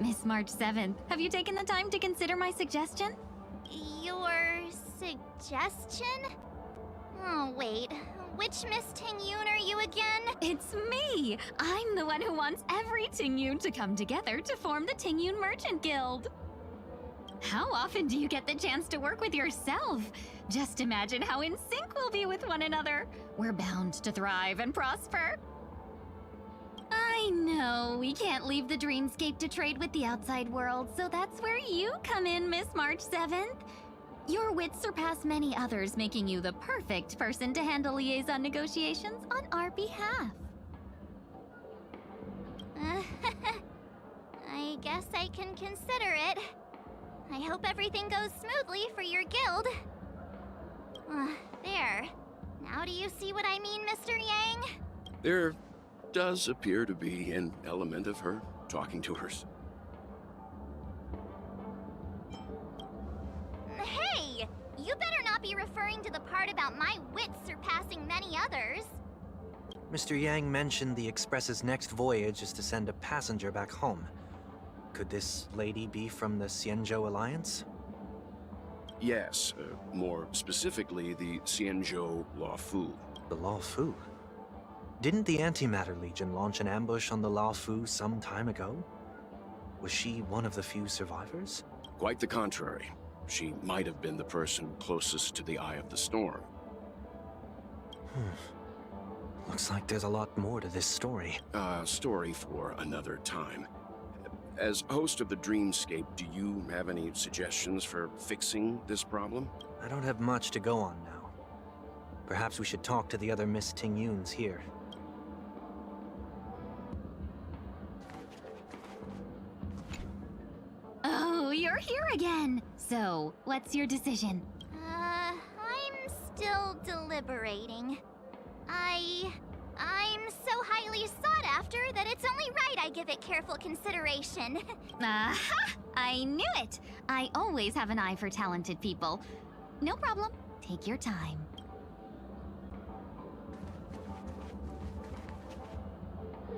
Miss March 7th, have you taken the time to consider my suggestion? Your suggestion? Oh, wait. Which Miss Tingyun are you again? It's me! I'm the one who wants every Tingyun to come together to form the Tingyun Merchant Guild. How often do you get the chance to work with yourself? Just imagine how in sync we'll be with one another. We're bound to thrive and prosper. I know, we can't leave the dreamscape to trade with the outside world, so that's where you come in, Miss March 7th. Your wits surpass many others, making you the perfect person to handle liaison negotiations on our behalf. I guess I can consider it. I hope everything goes smoothly for your guild. There. Now do you see what I mean, Mr. Yang? There does appear to be an element of her talking to hers. Hey! You better not be referring to the part about my wits surpassing many others. Mr. Yang mentioned the Express's next voyage is to send a passenger back home. Could this lady be from the Xianzhou Alliance? Yes, more specifically, the Xianzhou Luofu. The Luofu? Didn't the Antimatter Legion launch an ambush on the Luofu some time ago? Was she one of the few survivors? Quite the contrary. She might have been the person closest to the Eye of the Storm. Looks like there's a lot more to this story. Story for another time. As host of the Dreamscape, do you have any suggestions for fixing this problem? I don't have much to go on now. Perhaps we should talk to the other Miss Tingyuns here. Oh, you're here again! So, what's your decision? I'm still deliberating. I'm so highly sought after that it's only right I give it careful consideration. Aha! I knew it! I always have an eye for talented people. No problem. Take your time.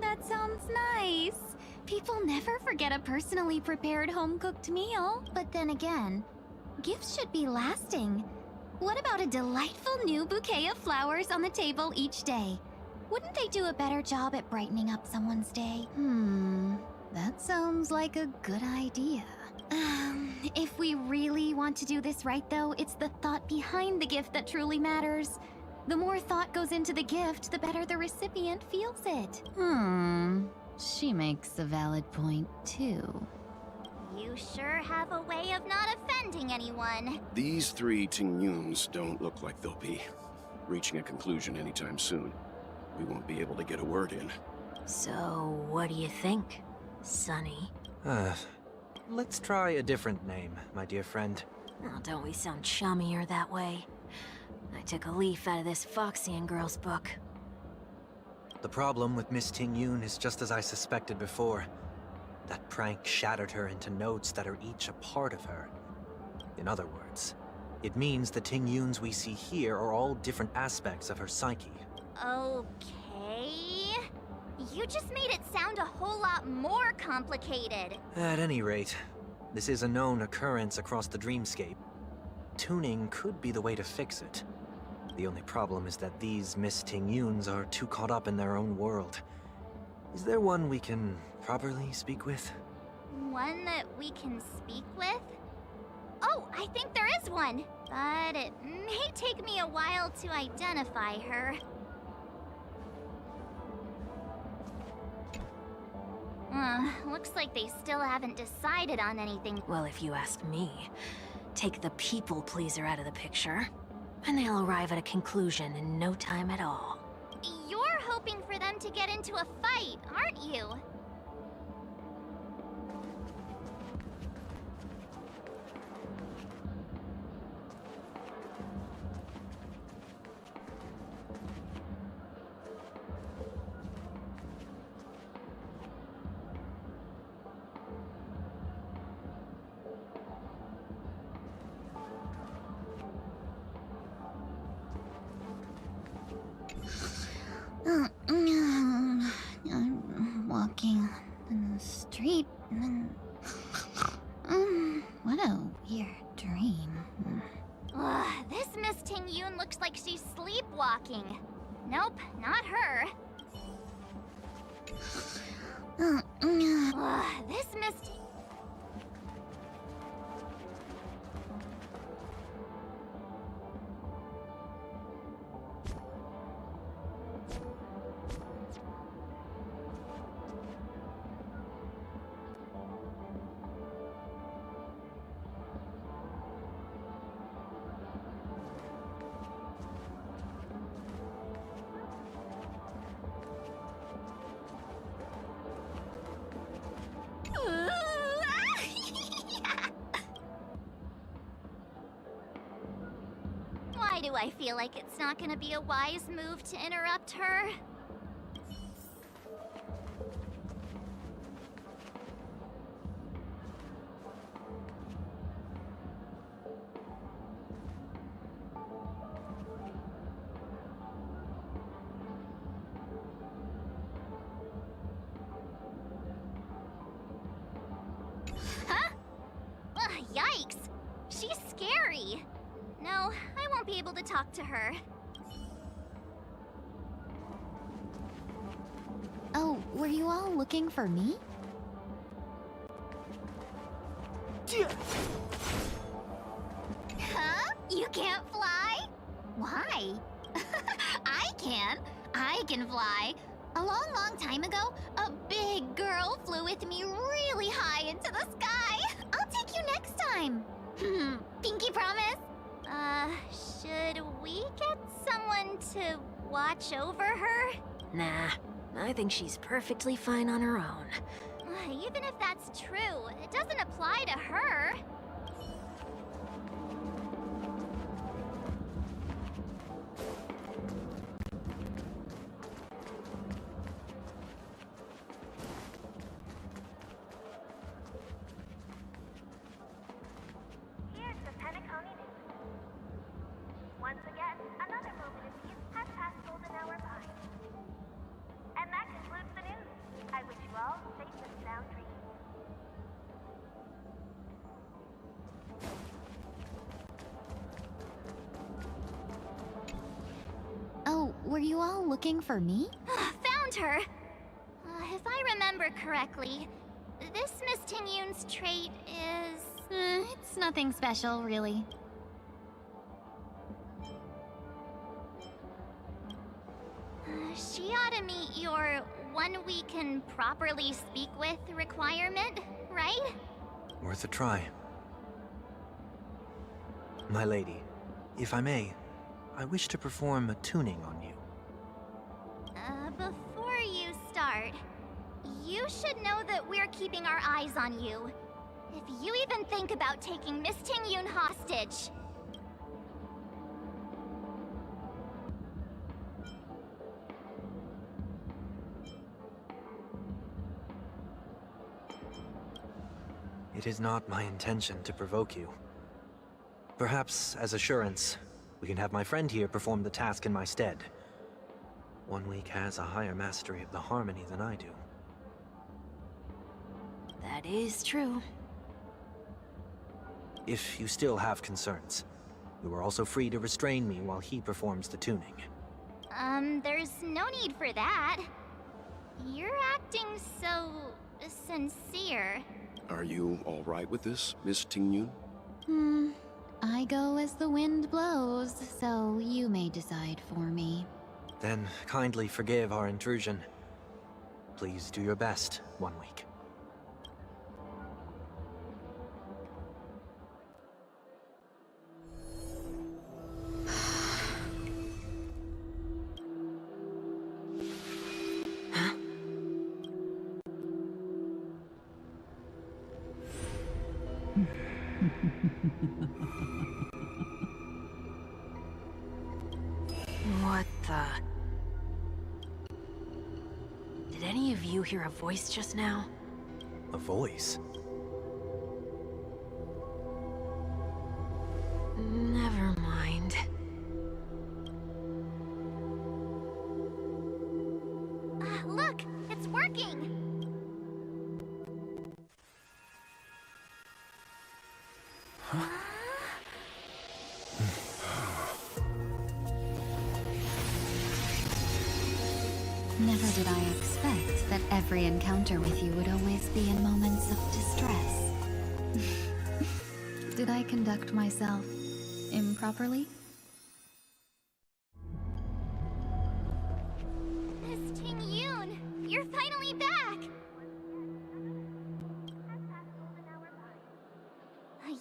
That sounds nice. People never forget a personally prepared home-cooked meal. But then again, gifts should be lasting. What about a delightful new bouquet of flowers on the table each day? Wouldn't they do a better job at brightening up someone's day? That sounds like a good idea. If we really want to do this right, though, it's the thought behind the gift that truly matters. The more thought goes into the gift, the better the recipient feels it. She makes a valid point, too. You sure have a way of not offending anyone. These three Tingyuns don't look like they'll be reaching a conclusion anytime soon. We won't be able to get a word in. So, what do you think, Sonny? Let's try a different name, my dear friend. Oh, don't we sound chummier that way? I took a leaf out of this Foxian girl's book. The problem with Miss Tingyun is just as I suspected before. That prank shattered her into notes that are each a part of her. In other words, it means the Tingyuns we see here are all different aspects of her psyche. Okay. You just made it sound a whole lot more complicated. At any rate, this is a known occurrence across the dreamscape. Tuning could be the way to fix it. The only problem is that these Miss Tingyuns are too caught up in their own world. Is there one we can properly speak with? One that we can speak with? Oh, I think there is one. But it may take me a while to identify her. Looks like they still haven't decided on anything. Well, if you ask me, take the people pleaser out of the picture, and they'll arrive at a conclusion in no time at all. You're hoping for them to get into a fight, aren't you? I'm walking. Tingyun looks like she's sleepwalking. Nope, not her. Ugh, this Miss... Why do I feel like it's not gonna be a wise move to interrupt her? Huh? Ugh, yikes! She's scary! No, I won't be able to talk to her. Oh, were you all looking for me? Huh? You can't fly? Why? I can. I can fly. A long, long time ago, a big girl flew with me really high into the sky. I'll take you next time. Pinky promise? Should we get someone to watch over her? Nah, I think she's perfectly fine on her own. Even if that's true, it doesn't apply to her. Here's the Penacony News. Once again, another movie piece has passed golden hour by. And that concludes the news. I wish you all safe and sound dreams. Oh, were you all looking for me? Found her! If I remember correctly, this Miss Tingyun's trait is... It's nothing special, really. She ought to meet your one we can properly speak with requirement, right? Worth a try. My lady, if I may, I wish to perform a tuning on you. Before you start, you should know that we're keeping our eyes on you. If you even think about taking Miss Tingyun hostage... It is not my intention to provoke you. Perhaps, as assurance, we can have my friend here perform the task in my stead. 1 week has a higher mastery of the harmony than I do. That is true. If you still have concerns, you are also free to restrain me while he performs the tuning. There's no need for that. You're acting so... sincere. Are you all right with this, Miss Tingyun? I go as the wind blows, so you may decide for me. Then kindly forgive our intrusion. Please do your best, 1 week. What the... Did any of you hear a voice just now? A voice? Never mind. Look! It's working! Never did I expect that every encounter with you would always be in moments of distress. Did I conduct myself improperly? Miss Tingyun, you're finally back!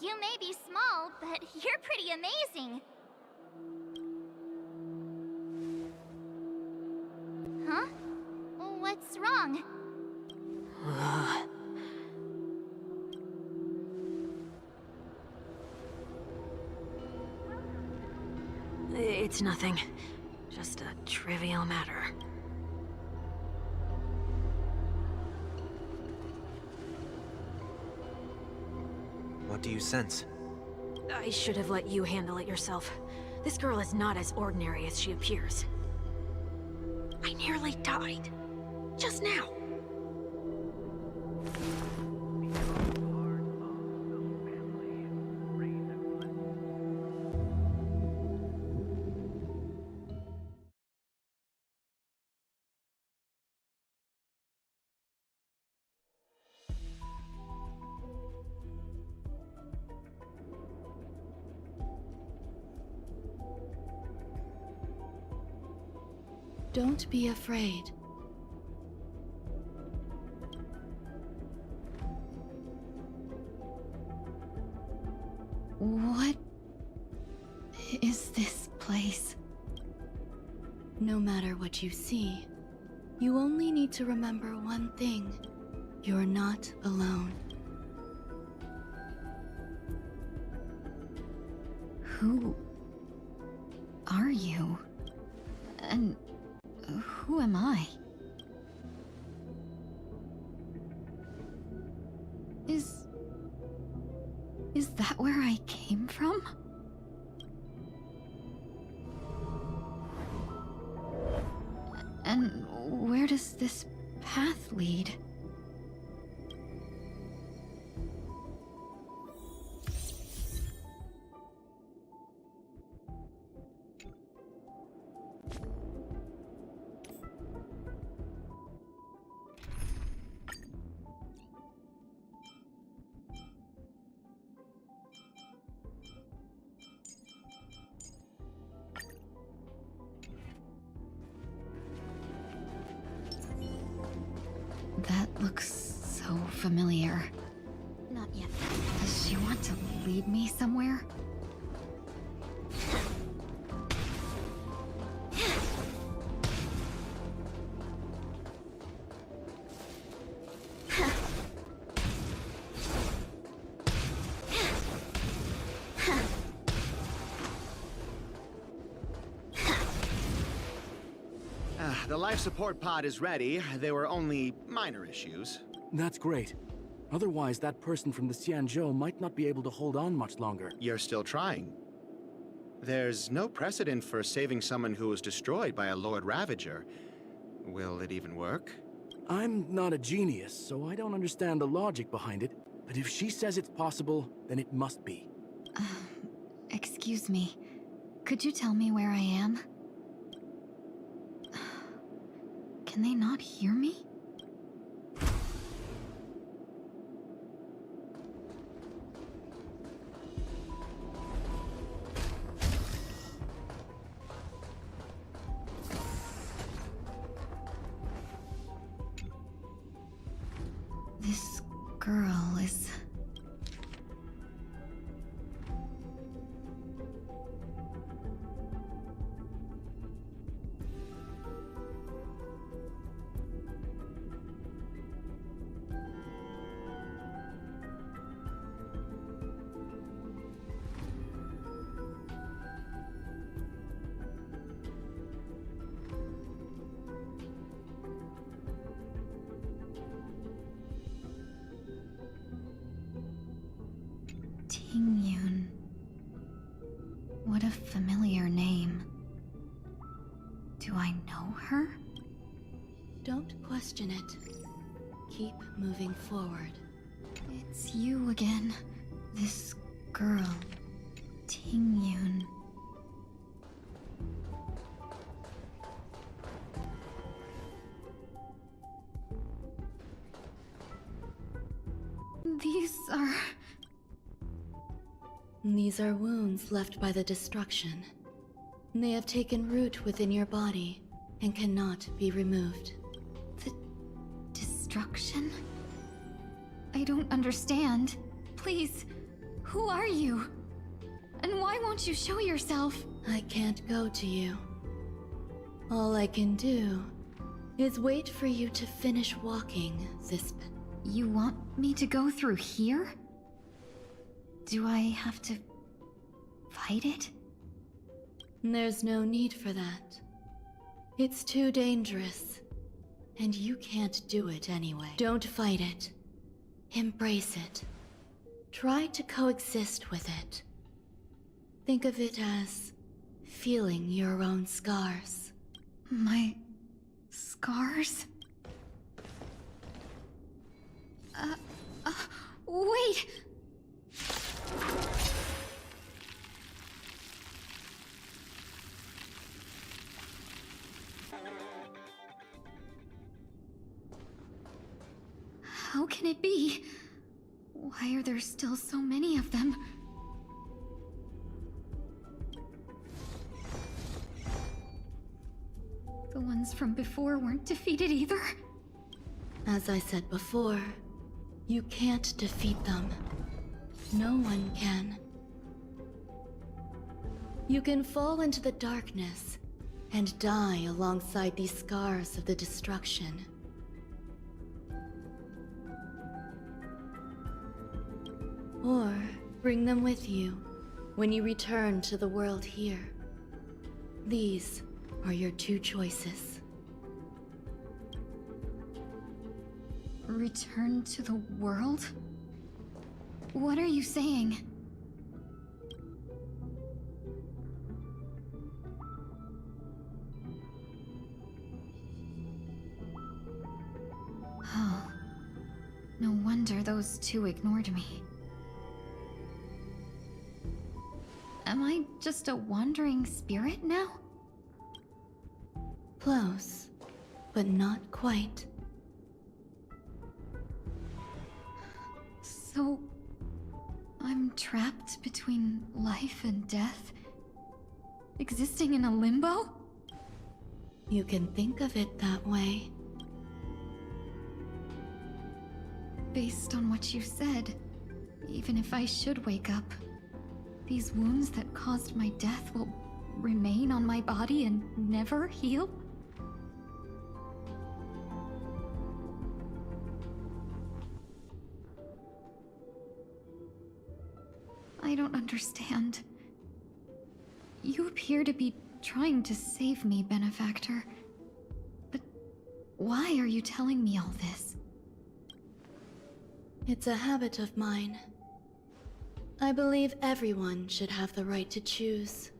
You may be small, but you're pretty amazing. Huh? What's wrong? It's nothing. Just a trivial matter. What do you sense? I should have let you handle it yourself. This girl is not as ordinary as she appears. I nearly died. Just now. Don't be afraid. What is this place? No matter what you see, you only need to remember one thing. You're not alone. Who are you? And who am I? Is that where I came from? And where does this path lead? That looks so familiar. Not yet. Does she want to lead me somewhere? The life support pod is ready. There were only minor issues. That's great. Otherwise, that person from the Xianzhou might not be able to hold on much longer. You're still trying. There's no precedent for saving someone who was destroyed by a Lord Ravager. Will it even work? I'm not a genius, so I don't understand the logic behind it. But if she says it's possible, then it must be. Excuse me. Could you tell me where I am? Can they not hear me? This girl is... Tingyun. What a familiar name. Do I know her? Don't question it. Keep moving forward. It's you again. This girl, Tingyun. These are wounds left by the destruction. They have taken root within your body and cannot be removed. The destruction? I don't understand. Please, who are you? And why won't you show yourself? I can't go to you. All I can do is wait for you to finish walking this... You want me to go through here? Do I have to fight it? There's no need for that. It's too dangerous. And you can't do it anyway. Don't fight it. Embrace it. Try to coexist with it. Think of it as feeling your own scars. My scars? Wait! How can it be? Why are there still so many of them? The ones from before weren't defeated either? As I said before, you can't defeat them. No one can. You can fall into the darkness and die alongside these scars of the destruction. Or bring them with you when you return to the world here. These are your two choices. Return to the world? What are you saying? Oh. No wonder those two ignored me. Am I just a wandering spirit now? Close, but not quite. So... I'm trapped between life and death? Existing in a limbo? You can think of it that way. Based on what you said, even if I should wake up, these wounds that caused my death will remain on my body and never heal? I don't understand. You appear to be trying to save me, Benefactor. But why are you telling me all this? It's a habit of mine. I believe everyone should have the right to choose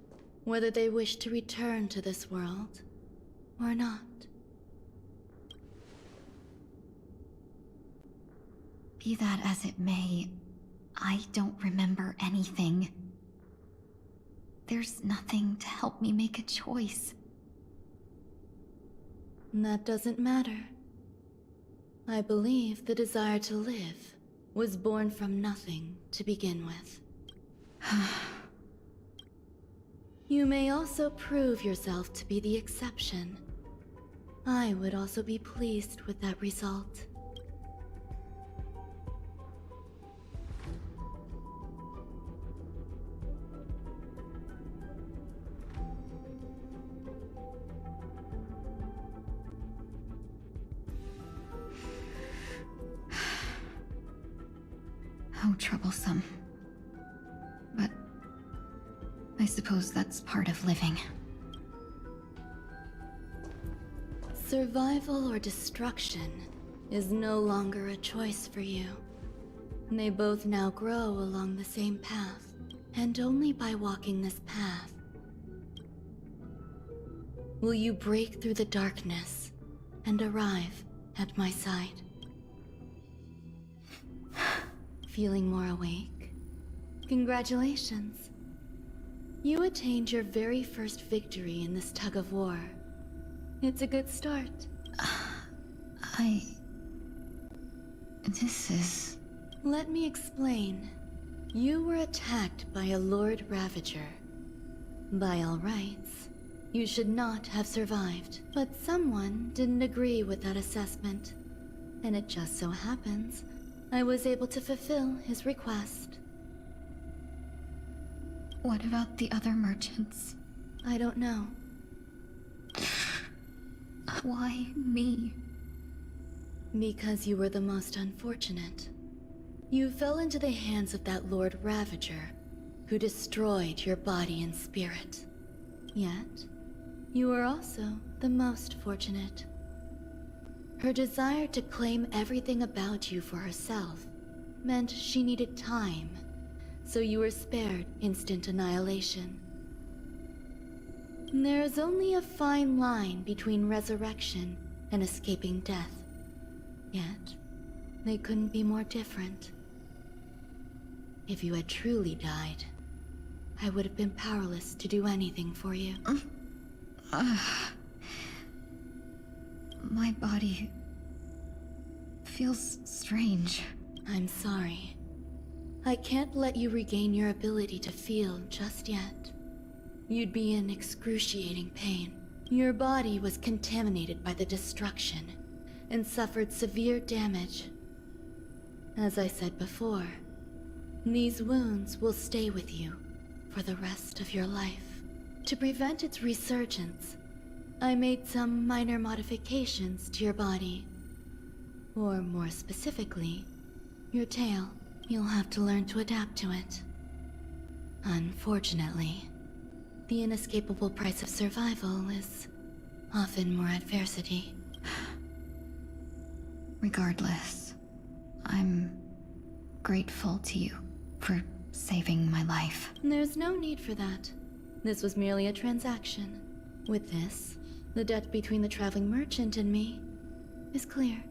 whether they wish to return to this world or not. Be that as it may, I don't remember anything. There's nothing to help me make a choice. That doesn't matter. I believe the desire to live was born from nothing to begin with. You may also prove yourself to be the exception. I would also be pleased with that result. How troublesome. But I suppose that's part of living. Survival or destruction is no longer a choice for you. They both now grow along the same path, and only by walking this path will you break through the darkness and arrive at my side. Feeling more awake? Congratulations. You attained your very first victory in this tug of war. It's a good start. This is... Let me explain. You were attacked by a Lord Ravager. By all rights, you should not have survived. But someone didn't agree with that assessment. And it just so happens, I was able to fulfill his request. What about the other merchants? I don't know. Why me? Because you were the most unfortunate. You fell into the hands of that Lord Ravager, who destroyed your body and spirit. Yet, you were also the most fortunate. Her desire to claim everything about you for herself meant she needed time, so you were spared instant annihilation. There is only a fine line between resurrection and escaping death. Yet, they couldn't be more different. If you had truly died, I would have been powerless to do anything for you. My body feels strange. I'm sorry. I can't let you regain your ability to feel just yet. You'd be in excruciating pain. Your body was contaminated by the destruction and suffered severe damage. As I said before, these wounds will stay with you for the rest of your life. To prevent its resurgence, I made some minor modifications to your body. Or more specifically, your tail. You'll have to learn to adapt to it. Unfortunately, the inescapable price of survival is often more adversity. Regardless, I'm grateful to you for saving my life. There's no need for that. This was merely a transaction. With this, the debt between the traveling merchant and me is clear.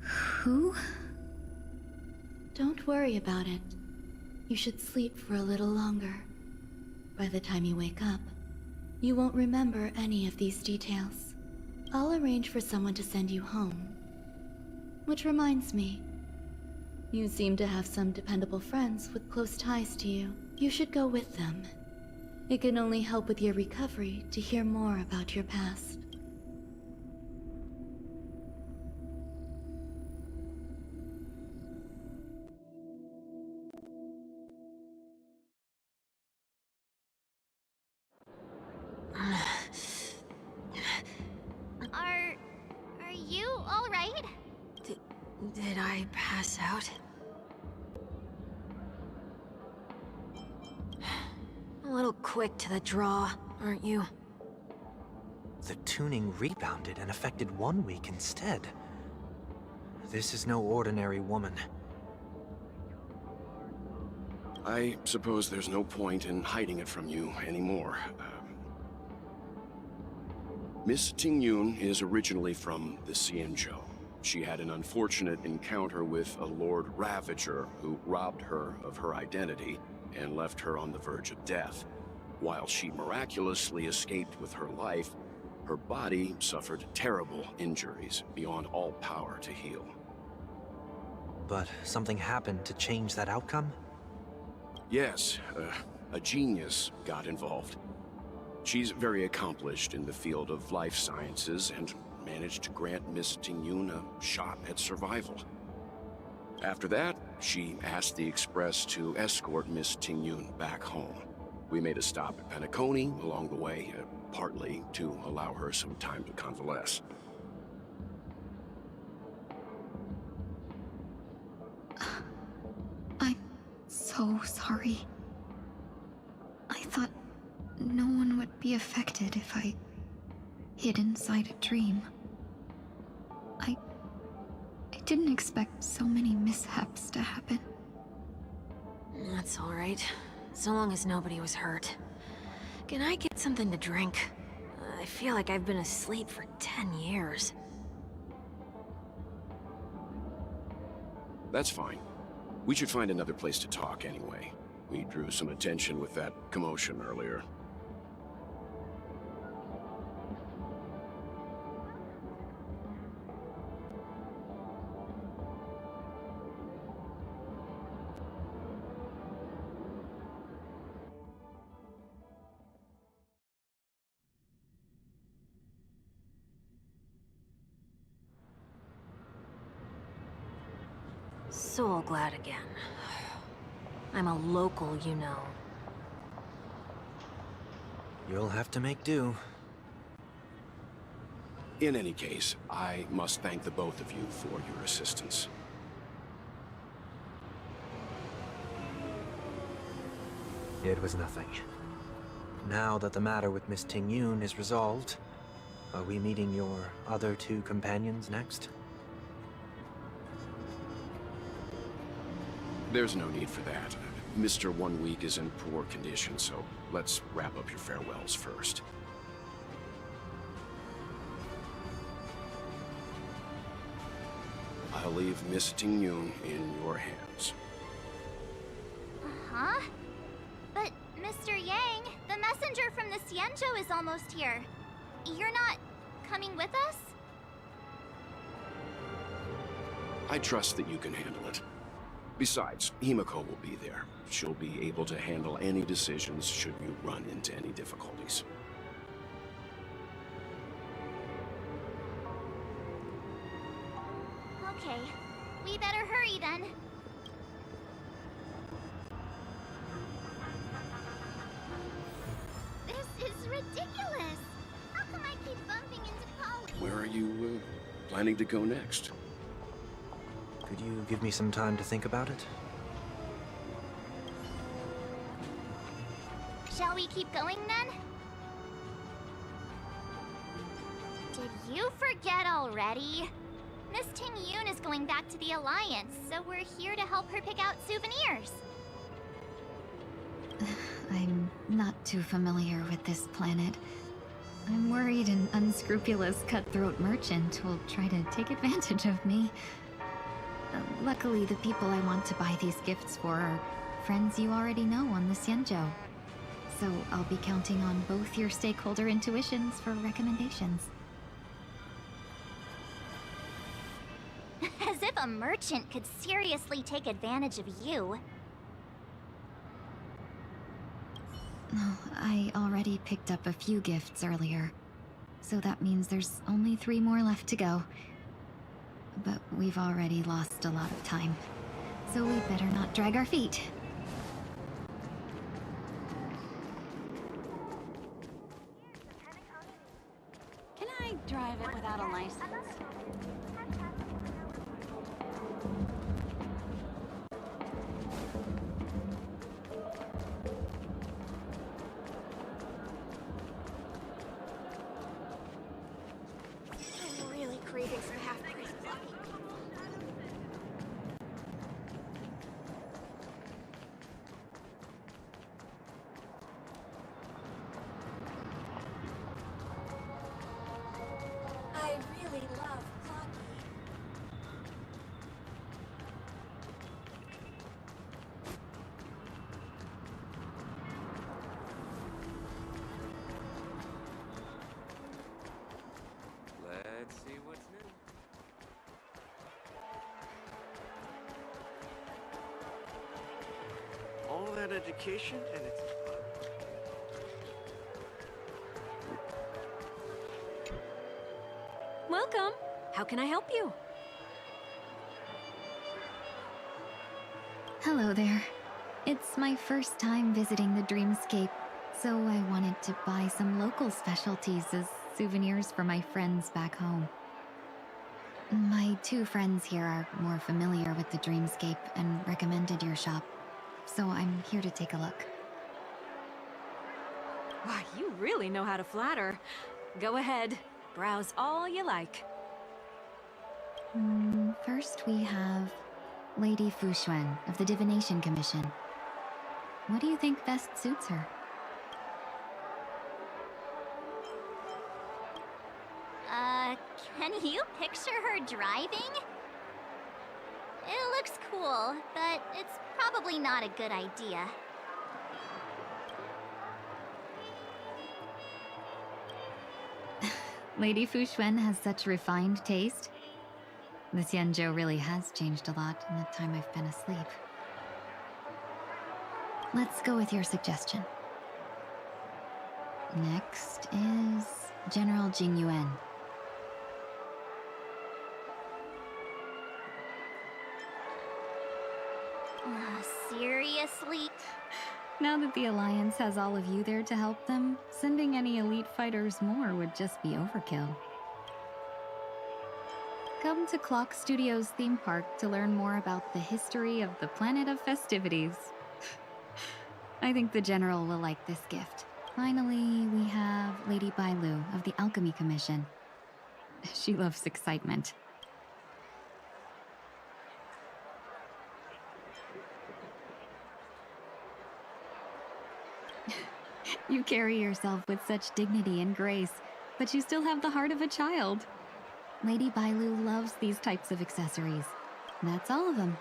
Who? Don't worry about it. You should sleep for a little longer. By the time you wake up, you won't remember any of these details. I'll arrange for someone to send you home. Which reminds me, you seem to have some dependable friends with close ties to you. You should go with them. It can only help with your recovery to hear more about your past. Are you all right? Did I pass out? A little quick to the draw, aren't you? The tuning rebounded and affected 1 week instead. This is no ordinary woman. I suppose there's no point in hiding it from you anymore. Miss Tingyun is originally from the Xianzhou. She had an unfortunate encounter with a Lord Ravager who robbed her of her identity and left her on the verge of death. While she miraculously escaped with her life, her body suffered terrible injuries beyond all power to heal. But something happened to change that outcome? Yes, a genius got involved. She's very accomplished in the field of life sciences and managed to grant Miss Tingyun a shot at survival. After that, she asked the Express to escort Miss Tingyun back home. We made a stop at Penacony along the way, partly to allow her some time to convalesce. I'm so sorry. I thought no one would be affected if I hid inside a dream. I didn't expect so many mishaps to happen. That's alright. So long as nobody was hurt. Can I get something to drink? I feel like I've been asleep for 10 years. That's fine. We should find another place to talk anyway. We drew some attention with that commotion earlier. So glad again. I'm a local, you know. You'll have to make do. In any case, I must thank the both of you for your assistance. It was nothing. Now that the matter with Miss Tingyun is resolved, are we meeting your other two companions next? There's no need for that. Mr. 1 Week is in poor condition, so let's wrap up your farewells first. I'll leave Miss Tingyun in your hands. Huh? But, Mr. Yang, the messenger from the Xianzhou is almost here. You're not coming with us? I trust that you can handle it. Besides, Himiko will be there. She'll be able to handle any decisions should you run into any difficulties. Okay, we better hurry then. This is ridiculous! How come I keep bumping into Polly? Where are you, planning to go next? Could you give me some time to think about it? Shall we keep going then? Did you forget already? Miss Tingyun is going back to the Alliance, so we're here to help her pick out souvenirs. I'm not too familiar with this planet. I'm worried an unscrupulous cutthroat merchant will try to take advantage of me. Luckily, the people I want to buy these gifts for are friends you already know on the Xianzhou. So I'll be counting on both your stakeholder intuitions for recommendations. As if a merchant could seriously take advantage of you. Oh, I already picked up a few gifts earlier, so that means there's only 3 more left to go. But we've already lost a lot of time, so we'd better not drag our feet. Can I drive it without a license? I'm really craving some half-price lucky. I really love Clocky. Let's see what's new. All that education and it's... Welcome. How can I help you? Hello there. It's my first time visiting the Dreamscape, so I wanted to buy some local specialties as souvenirs for my friends back home. My 2 friends here are more familiar with the Dreamscape and recommended your shop, so I'm here to take a look. Wow, you really know how to flatter. Go ahead. Browse all you like. First we have Lady Fu Xuan of the Divination Commission. What do you think best suits her? Can you picture her driving? It looks cool, but it's probably not a good idea. Lady Fu Xuan has such refined taste. The Xianzhou really has changed a lot in the time I've been asleep. Let's go with your suggestion. Next is General Jingyuan. Seriously? Now that the Alliance has all of you there to help them, sending any elite fighters more would just be overkill. Come to Clock Studios theme park to learn more about the history of the planet of festivities. I think the General will like this gift. Finally, we have Lady Bailu of the Alchemy Commission. She loves excitement. You carry yourself with such dignity and grace, but you still have the heart of a child. Lady Bailu loves these types of accessories. That's all of them.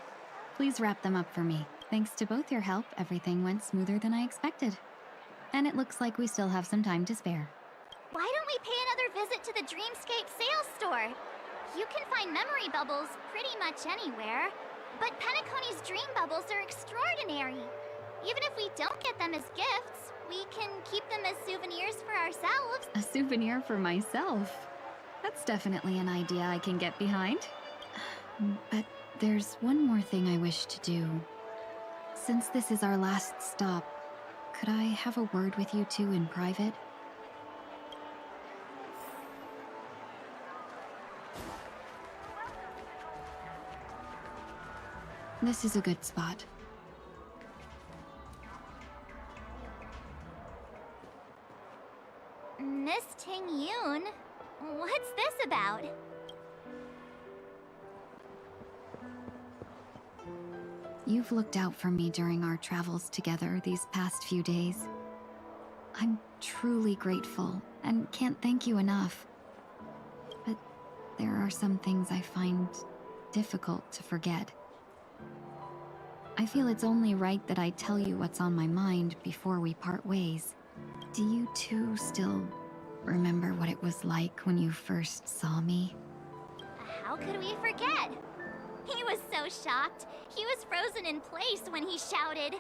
Please wrap them up for me. Thanks to both your help, everything went smoother than I expected. And it looks like we still have some time to spare. Why don't we pay another visit to the Dreamscape sales store? You can find memory bubbles pretty much anywhere, but Penacony's dream bubbles are extraordinary. Even if we don't get them as gifts, we can keep them as souvenirs for ourselves. A souvenir for myself? That's definitely an idea I can get behind. But there's one more thing I wish to do. Since this is our last stop, could I have a word with you two in private? This is a good spot. Miss Tingyun, what's this about? You've looked out for me during our travels together these past few days. I'm truly grateful and can't thank you enough. But there are some things I find difficult to forget. I feel it's only right that I tell you what's on my mind before we part ways. Do you two still remember what it was like when you first saw me? How could we forget? He was so shocked. He was frozen in place when he shouted.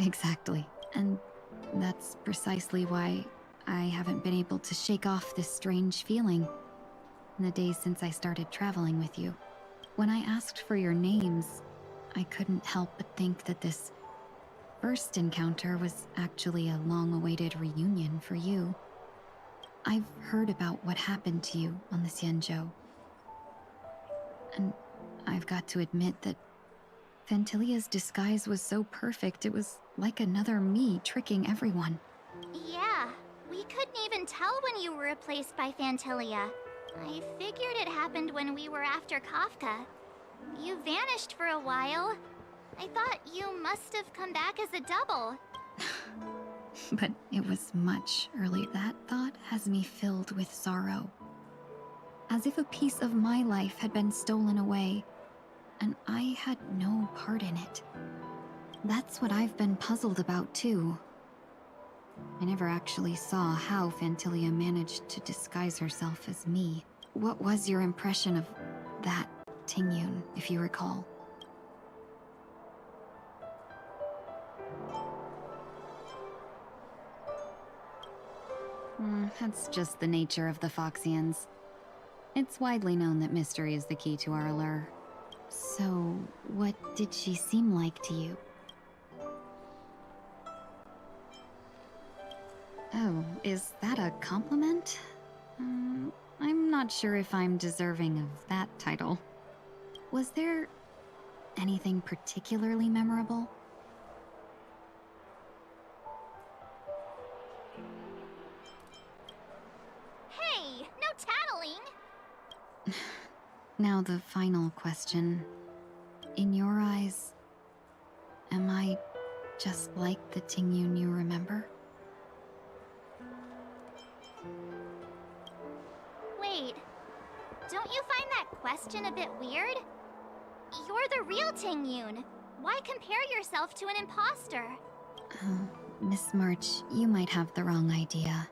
Exactly. And that's precisely why I haven't been able to shake off this strange feeling in the days since I started traveling with you. When I asked for your names, I couldn't help but think that this first encounter was actually a long-awaited reunion for you. I've heard about what happened to you on the Xianzhou. And I've got to admit that Fantilia's disguise was so perfect, it was like another me tricking everyone. Yeah, we couldn't even tell when you were replaced by Fantilia. I figured it happened when we were after Kafka. You vanished for a while. I thought you must have come back as a double. But it was much earlier. That thought has me filled with sorrow. As if a piece of my life had been stolen away, and I had no part in it. That's what I've been puzzled about, too. I never actually saw how Fantilia managed to disguise herself as me. What was your impression of that Tingyun, if you recall? That's just the nature of the Foxians. It's widely known that mystery is the key to our allure. So, what did she seem like to you? Oh, is that a compliment? I'm not sure if I'm deserving of that title. Was there anything particularly memorable? Hey, no tattling! Now the final question. In your eyes, am I just like the Tingyun you remember? Wait, don't you find that question a bit weird? You're the real Tingyun. Why compare yourself to an imposter? Miss March, you might have the wrong idea.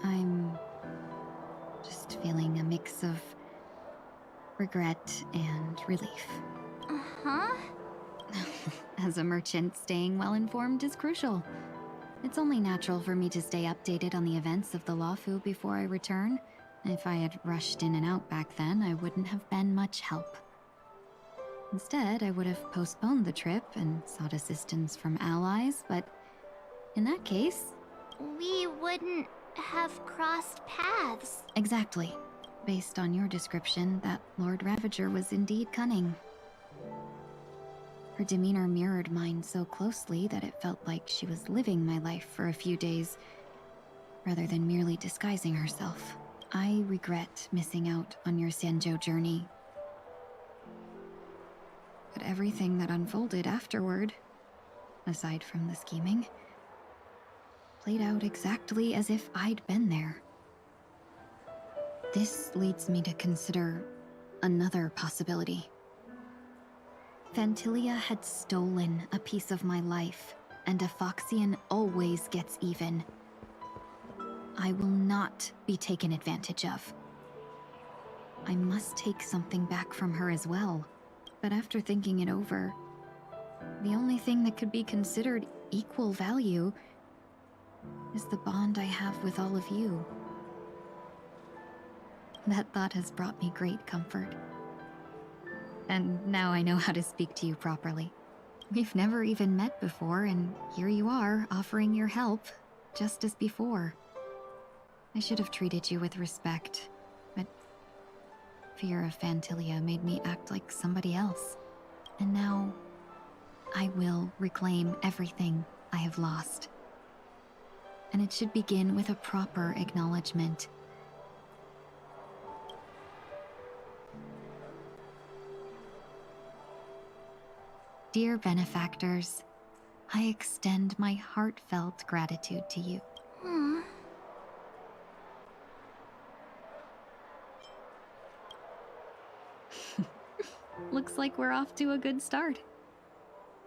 I'm just feeling a mix of regret and relief. Uh-huh. As a merchant, staying well informed is crucial. It's only natural for me to stay updated on the events of the Lawfu before I return. If I had rushed in and out back then, I wouldn't have been much help. Instead, I would have postponed the trip and sought assistance from allies, but in that case... We wouldn't have crossed paths. Exactly. Based on your description, that Lord Ravager was indeed cunning. Her demeanor mirrored mine so closely that it felt like she was living my life for a few days, rather than merely disguising herself. I regret missing out on your Xianzhou journey. But everything that unfolded afterward, aside from the scheming, played out exactly as if I'd been there. This leads me to consider another possibility. Phantilia had stolen a piece of my life, and a Foxian always gets even. I will not be taken advantage of. I must take something back from her as well. But after thinking it over, the only thing that could be considered equal value is the bond I have with all of you. That thought has brought me great comfort. And now I know how to speak to you properly. We've never even met before, and here you are, offering your help, just as before. I should have treated you with respect, but fear of Phantilia made me act like somebody else. And now, I will reclaim everything I have lost. And it should begin with a proper acknowledgement. Dear benefactors, I extend my heartfelt gratitude to you. Looks like we're off to a good start.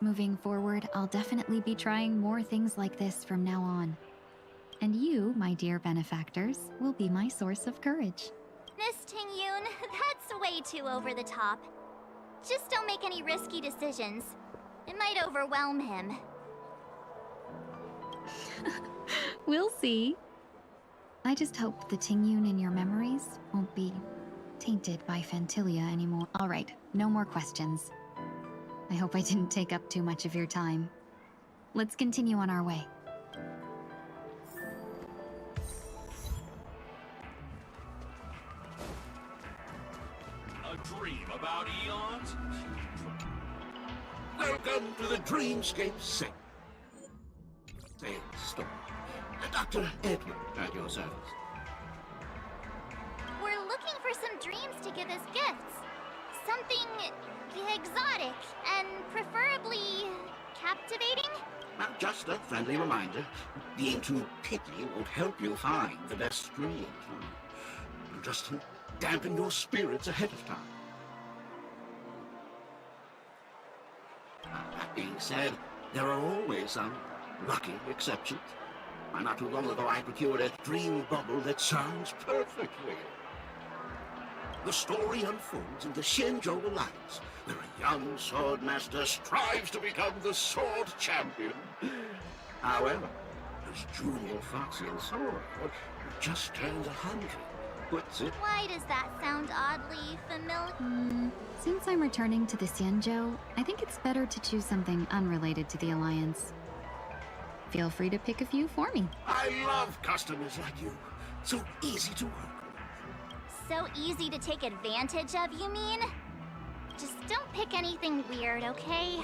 Moving forward, I'll definitely be trying more things like this from now on. And you, my dear benefactors, will be my source of courage. Miss Tingyun, that's way too over the top. Just don't make any risky decisions. It might overwhelm him. We'll see. I just hope the Tingyun in your memories won't be tainted by Phantilia anymore. All right, no more questions. I hope I didn't take up too much of your time. Let's continue on our way. A dream about eons? Welcome to the Dreamscape Sing. Story. Dr. Edward at your service. We're looking for some dreams to give as gifts. Something exotic and preferably captivating. Now, just a friendly reminder, being too picky won't help you find the best dreams. Just dampen your spirits ahead of time. That being said, there are always some lucky exceptions. Not too long ago, I procured a dream bubble that sounds perfectly. The story unfolds in the Xianzhou Alliance, where a young swordmaster strives to become the sword champion. However, his junior Foxian sword, who just turned 100, puts it... Why does that sound oddly familiar? Since I'm returning to the Xianzhou, I think it's better to choose something unrelated to the Alliance. Feel free to pick a few for me. I love customers like you. So easy to work with. So easy to take advantage of, you mean? Just don't pick anything weird, okay?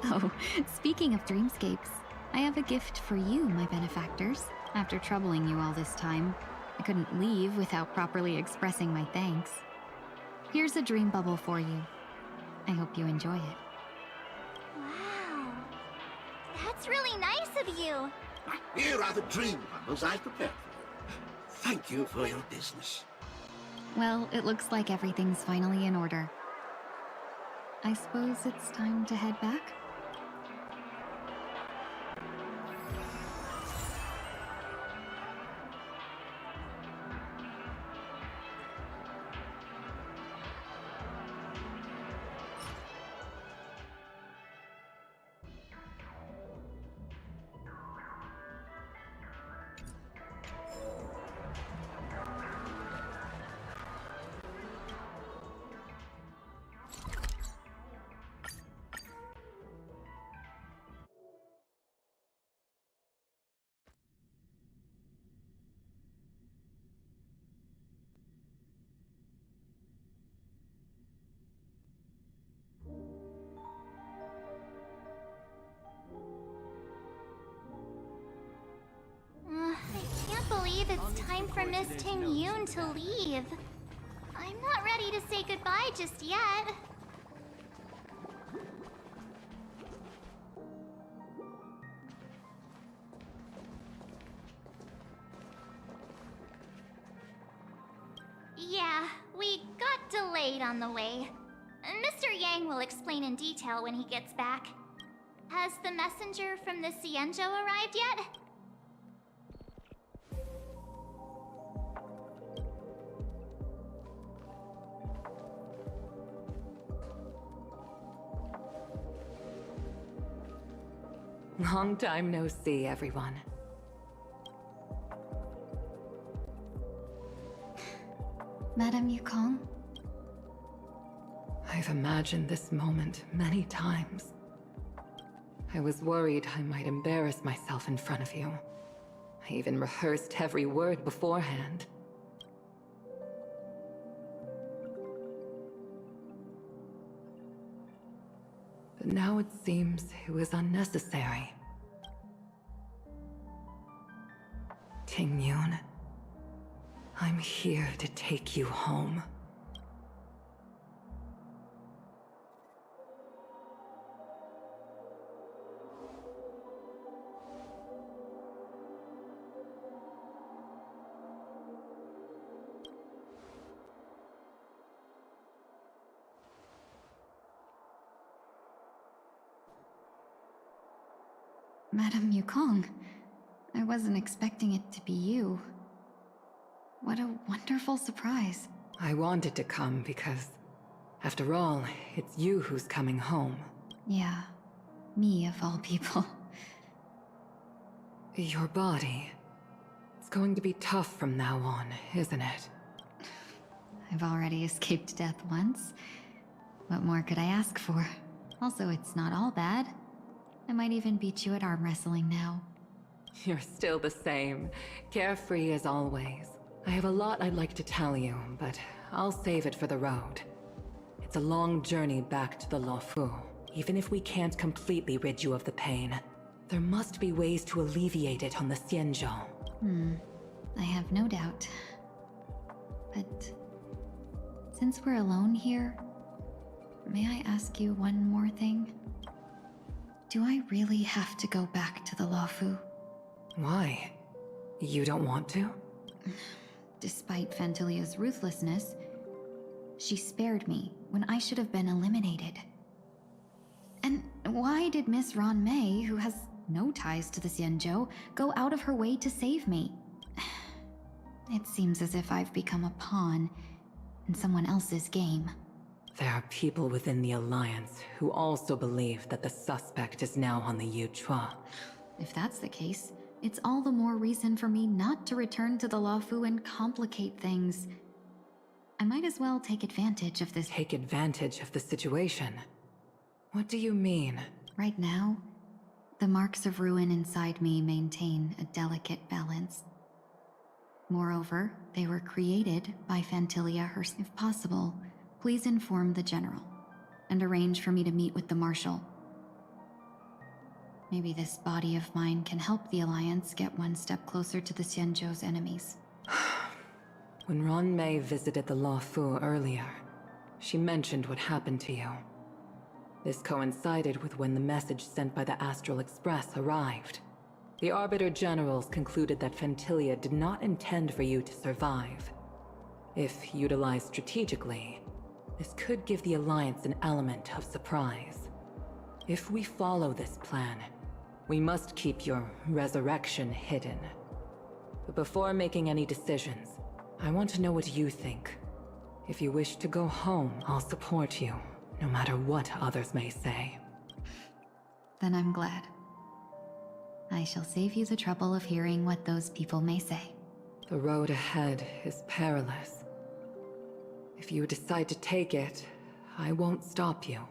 Oh, speaking of dreamscapes, I have a gift for you, my benefactors. After troubling you all this time, I couldn't leave without properly expressing my thanks. Here's a dream bubble for you. I hope you enjoy it. Wow. That's really nice of you. Here are the dream bubbles I prepared for you. Thank you for your business. Well, it looks like everything's finally in order. I suppose it's time to head back? Miss Tingyun to leave. I'm not ready to say goodbye just yet. Yeah, we got delayed on the way. Mr. Yang will explain in detail when he gets back. Has the messenger from the Xianzhou arrived yet? Long time no see, everyone. Madame Yukong? I've imagined this moment many times. I was worried I might embarrass myself in front of you. I even rehearsed every word beforehand. But now it seems it was unnecessary. Tingyun, I'm here to take you home. Madame Yukong, I wasn't expecting it to be you. What a wonderful surprise. I wanted to come because, after all, it's you who's coming home. Yeah, me of all people. Your body. It's going to be tough from now on, isn't it? I've already escaped death once. What more could I ask for? Also, it's not all bad. I might even beat you at arm wrestling now. You're still the same, carefree as always. I have a lot I'd like to tell you, but I'll save it for the road. It's a long journey back to the Luofu. Even if we can't completely rid you of the pain, there must be ways to alleviate it on the Xianzhou. I have no doubt. But since we're alone here, may I ask you one more thing? Do I really have to go back to the Luofu? Why? You don't want to? Despite Fantilia's ruthlessness, she spared me when I should have been eliminated. And why did Miss Ron Mei, who has no ties to the Xianzhou, go out of her way to save me? It seems as if I've become a pawn in someone else's game. There are people within the Alliance who also believe that the suspect is now on the Yuchua. If that's the case, it's all the more reason for me not to return to the Luofu and complicate things. I might as well take advantage of this. Take advantage of the situation? What do you mean? Right now, the marks of ruin inside me maintain a delicate balance. Moreover, they were created by Fantilia herself. If possible, please inform the General, and arrange for me to meet with the Marshal. Maybe this body of mine can help the Alliance get one step closer to the Xianzhou's enemies. When Ron Mei visited the Luofu earlier, she mentioned what happened to you. This coincided with when the message sent by the Astral Express arrived. The Arbiter Generals concluded that Fantilia did not intend for you to survive. If utilized strategically, this could give the Alliance an element of surprise. If we follow this plan, we must keep your resurrection hidden. But before making any decisions, I want to know what you think. If you wish to go home, I'll support you, no matter what others may say. Then I'm glad. I shall save you the trouble of hearing what those people may say. The road ahead is perilous. If you decide to take it, I won't stop you.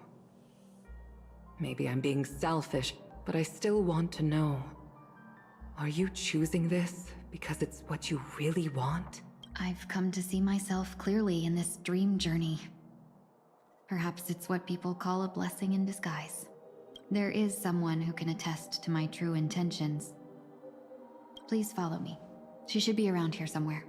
Maybe I'm being selfish, but I still want to know. Are you choosing this because it's what you really want? I've come to see myself clearly in this dream journey. Perhaps it's what people call a blessing in disguise. There is someone who can attest to my true intentions. Please follow me. She should be around here somewhere.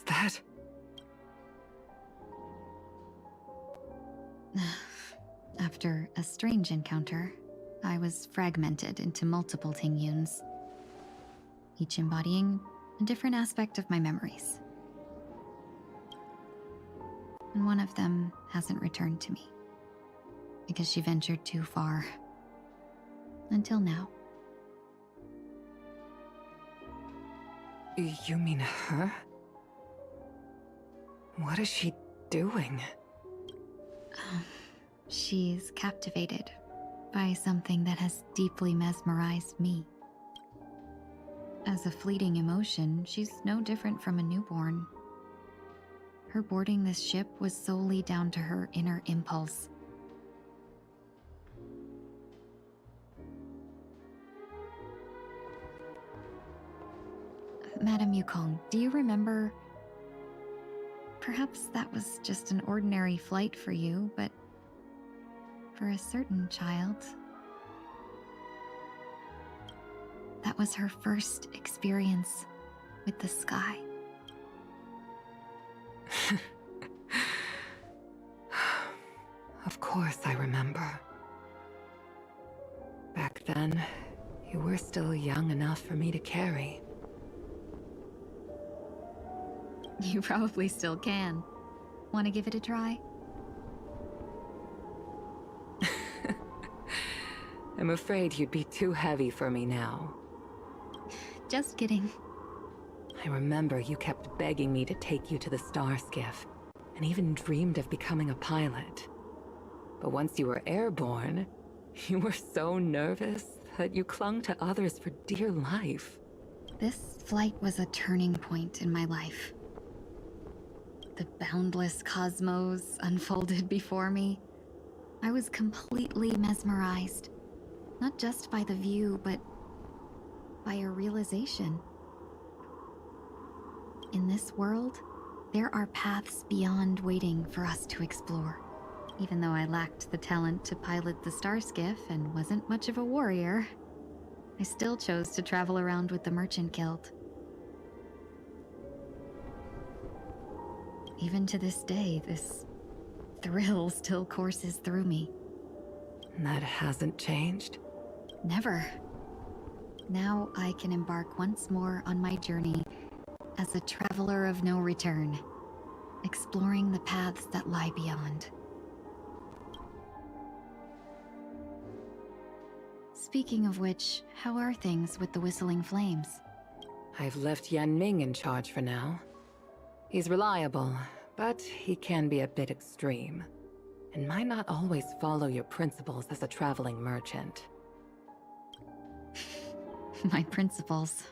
that? After a strange encounter, I was fragmented into multiple Tingyuns, each embodying a different aspect of my memories. And one of them hasn't returned to me, because she ventured too far. Until now. You mean her? What is she doing? She's captivated by something that has deeply mesmerized me. As a fleeting emotion, she's no different from a newborn. Her boarding this ship was solely down to her inner impulse. Madame Yukong, do you remember? Perhaps that was just an ordinary flight for you, but for a certain child, that was her first experience with the sky. Of course I remember. Back then, you were still young enough for me to carry. You probably still can. Want to give it a try? I'm afraid you'd be too heavy for me now. Just kidding. I remember you kept begging me to take you to the star skiff, and even dreamed of becoming a pilot. But once you were airborne, you were so nervous that you clung to others for dear life. This flight was a turning point in my life. The boundless cosmos unfolded before me. I was completely mesmerized, not just by the view, but by a realization. In this world, there are paths beyond waiting for us to explore. Even though I lacked the talent to pilot the star skiff and wasn't much of a warrior, I still chose to travel around with the Merchant Guild. Even to this day, this thrill still courses through me. That hasn't changed? Never. Now I can embark once more on my journey as a traveler of no return, exploring the paths that lie beyond. Speaking of which, how are things with the Whistling Flames? I've left Yan Ming in charge for now. He's reliable, but he can be a bit extreme, and might not always follow your principles as a traveling merchant. My principles.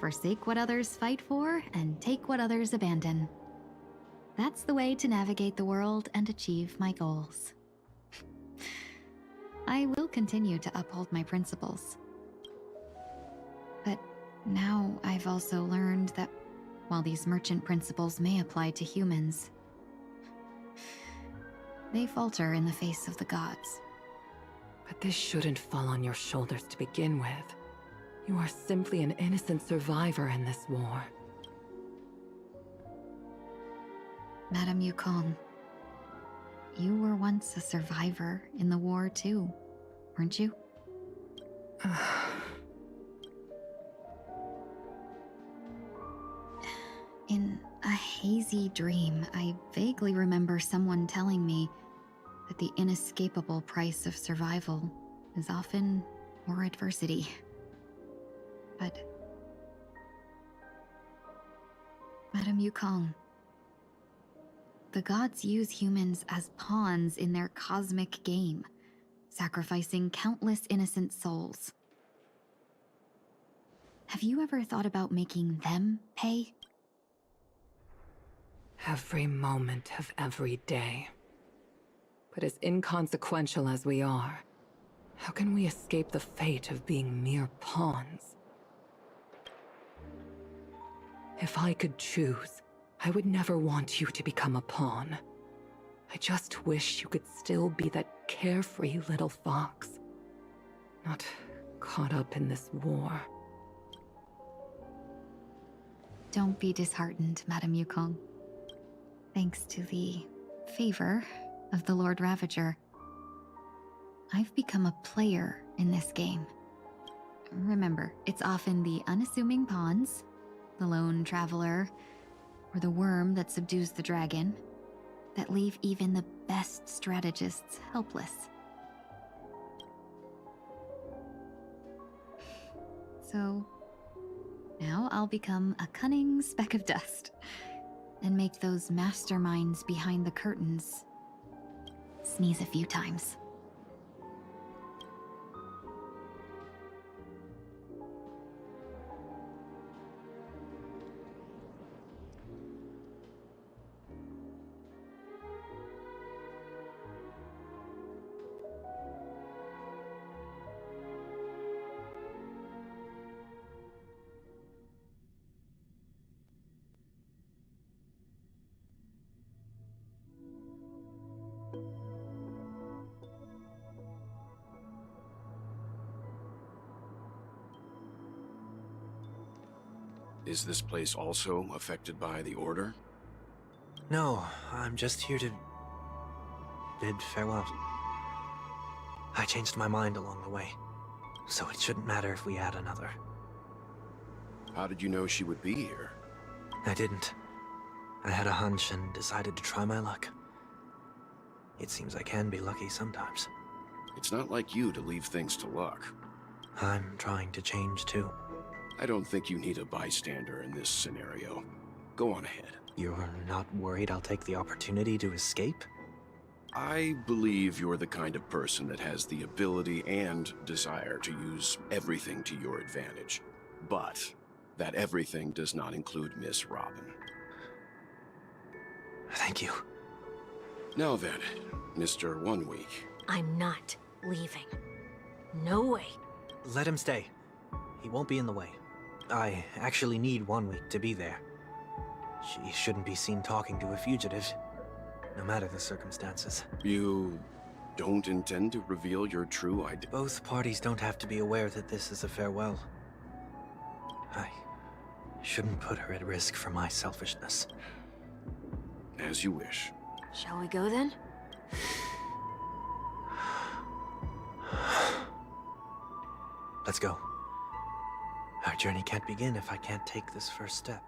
Forsake what others fight for, and take what others abandon. That's the way to navigate the world and achieve my goals. I will continue to uphold my principles. But now I've also learned that while these merchant principles may apply to humans, they falter in the face of the gods. But this shouldn't fall on your shoulders to begin with. You are simply an innocent survivor in this war. Madame Yukong, you were once a survivor in the war too, weren't you? In a hazy dream, I vaguely remember someone telling me that the inescapable price of survival is often more adversity. But Madame Yukong, the gods use humans as pawns in their cosmic game, sacrificing countless innocent souls. Have you ever thought about making them pay? Every moment of every day. But as inconsequential as we are, how can we escape the fate of being mere pawns? If I could choose, I would never want you to become a pawn. I just wish you could still be that carefree little fox, not caught up in this war. Don't be disheartened, Madame Yukong. Thanks to the favor of the Lord Ravager, I've become a player in this game. Remember, it's often the unassuming pawns, the lone traveler, or the worm that subdues the dragon, that leave even the best strategists helpless. So, now I'll become a cunning speck of dust, and make those masterminds behind the curtains sneeze a few times. Is this place also affected by the Order? No, I'm just here to bid farewell. I changed my mind along the way, so it shouldn't matter if we add another. How did you know she would be here? I didn't. I had a hunch and decided to try my luck. It seems I can be lucky sometimes. It's not like you to leave things to luck. I'm trying to change too. I don't think you need a bystander in this scenario. Go on ahead. You're not worried I'll take the opportunity to escape? I believe you're the kind of person that has the ability and desire to use everything to your advantage. But that everything does not include Miss Robin. Thank you. Now then, Mr. 1 Week. I'm not leaving. No way. Let him stay. He won't be in the way. I actually need 1 week to be there. She shouldn't be seen talking to a fugitive, no matter the circumstances. You don't intend to reveal your true identity? Both parties don't have to be aware that this is a farewell. I shouldn't put her at risk for my selfishness. As you wish. Shall we go then? Let's go. Our journey can't begin if I can't take this first step.